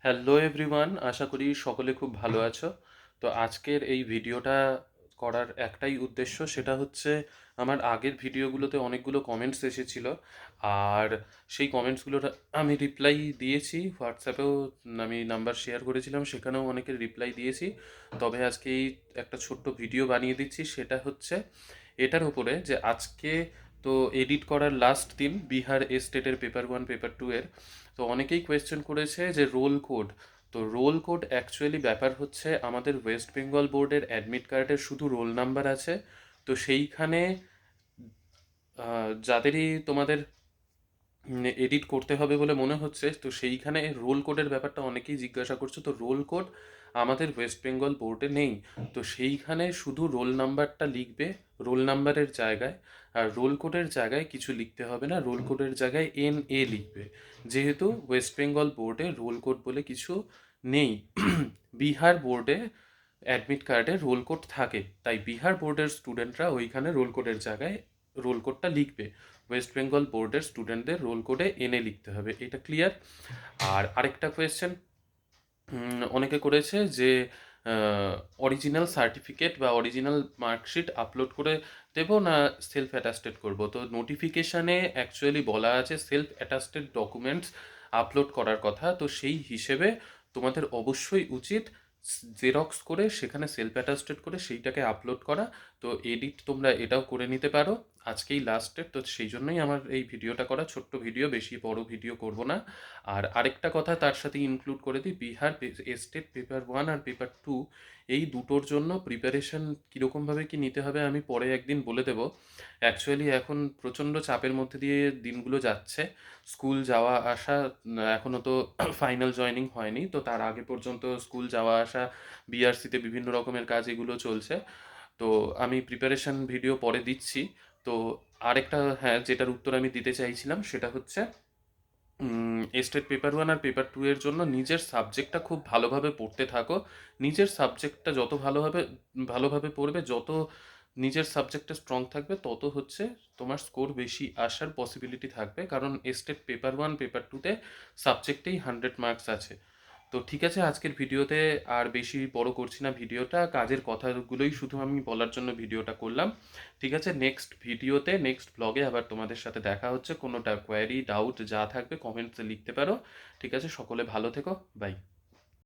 Hello everyone, আশা করি সকলে খুব ভালো আছো। তো আজকের এই ভিডিওটা করার একটাই উদ্দেশ্য, সেটা হচ্ছে আমার আগের ভিডিওগুলোতে অনেকগুলো কমেন্টস এসেছিল। আর সেই কমেন্টসগুলোর আমি রিপ্লাই দিয়েছি হোয়াটসঅ্যাপেও। আমি নাম্বার শেয়ার করেছিলাম, সেখানেও অনেকের রিপ্লাই দিয়েছি। তবে আজকে এই একটা ছোট্ট ভিডিও বানিয়ে দিচ্ছি, সেটা হচ্ছে এটার উপরে যে আজকে তো এডিট করার লাস্ট দিন বিহার এস্টেটের পেপার 1 পেপার 2 এর। তো অনেকেই কোয়েশ্চেন করেছে যে রোল কোড। তো রোল কোড অ্যাকচুয়ালি ব্যাপার হচ্ছে, আমাদের ওয়েস্ট বেঙ্গল বোর্ডের অ্যাডমিট কার্ডের শুধু রোল নাম্বার আছে। তো সেইখানে যাদেরই তোমাদের এডিট করতে হবে বলে মনে হচ্ছে, তো সেইখানে রোল কোডের ব্যাপারটা অনেকেই জিজ্ঞাসা করছে। তো রোল কোড আমাদের ওয়েস্ট বেঙ্গল বোর্ডে নেই। তো সেইখানে শুধু রোল নাম্বারটা লিখবে রোল নাম্বারের জায়গায়। আর রোল কোডের জায়গায় কিছু লিখতে হবে না, রোল কোডের জায়গায় NA লিখবে। যেহেতু ওয়েস্ট বেঙ্গল বোর্ডে রোল কোড বলে কিছু নেই। বিহার বোর্ডে অ্যাডমিট কার্ডে রোল কোড থাকে, তাই বিহার বোর্ডের স্টুডেন্টরা ওইখানে রোল কোডের জায়গায় রোল কোডটা লিখবে। ওয়েস্ট বেঙ্গল বোর্ডের স্টুডেন্টদের রোল কোডে NA লিখতে হবে, এটা ক্লিয়ার। আর আরেকটা কোয়েশ্চেন অনেকে করেছে যে অরিজিনাল সার্টিফিকেট বা অরিজিনাল মার্কশিট আপলোড করে দেব না সেলফ অ্যাটাস্টেড করব। তো নোটিফিকেশানে অ্যাকচুয়ালি বলা আছে সেলফ অ্যাটাস্টেড ডকুমেন্টস আপলোড করার কথা। তো সেই হিসেবে তোমাদের অবশ্যই উচিত জেরক্স করে সেখানে সেলফ অ্যাটাস্টেড করে সেইটাকে আপলোড করা। তো এডিট তোমরা এটাও করে নিতে পারো, আজকেই লাস্ট ডেট। তো সেই জন্যই আমার এই ভিডিওটা করা, ছোট্ট ভিডিও, বেশি বড় ভিডিও করব না। আর আরেকটা কথা তার সাথে ইনক্লুড করে দিই, বিহার স্টেট পেপার 1 আর পেপার 2 এই দুটোর জন্য প্রিপারেশন কীরকমভাবে কি নিতে হবে আমি পরে একদিন বলে দেবো। অ্যাকচুয়ালি এখন প্রচণ্ড চাপের মধ্যে দিয়ে দিনগুলো যাচ্ছে। স্কুল যাওয়া আসা, এখনও তো ফাইনাল জয়েনিং হয়নি, তো তার আগে পর্যন্ত স্কুল যাওয়া আসা, বিআরসিতে বিভিন্ন রকমের কাজ, এগুলো চলছে। তো আমি প্রিপারেশন ভিডিও পরে দিচ্ছি। তো আরেকটা, হ্যাঁ, যেটার উত্তর আমি দিতে চাইছিলাম সেটা হচ্ছে স্টেট পেপার 1 আর পেপার 2 এর জন্য নিজের সাবজেক্টটা খুব ভালোভাবে পড়তে থাকো। নিজের সাবজেক্টটা যত ভালোভাবে ভালোভাবে পড়বে, যত নিজের সাবজেক্টটা স্ট্রং থাকবে, তত হচ্ছে তোমার স্কোর বেশি আসার পসিবিলিটি থাকবে। কারণ স্টেট পেপার 1 পেপার 2তে সাবজেক্টেই 100 মার্কস আছে। তো ঠিক আছে, আজকের ভিডিওতে আর বেশি বড় করছি না ভিডিওটা, কাজের কথাগুলোই শুধু আমি বলার জন্য ভিডিওটা করলাম। ঠিক আছে, নেক্সট ভিডিওতে, নেক্সট ব্লগে আবার তোমাদের সাথে দেখা হচ্ছে। কোনো কোয়ারি ডাউট যা থাকবে কমেন্টসে লিখতে পারো। ঠিক আছে, সকলে ভালো থেকো, বাই।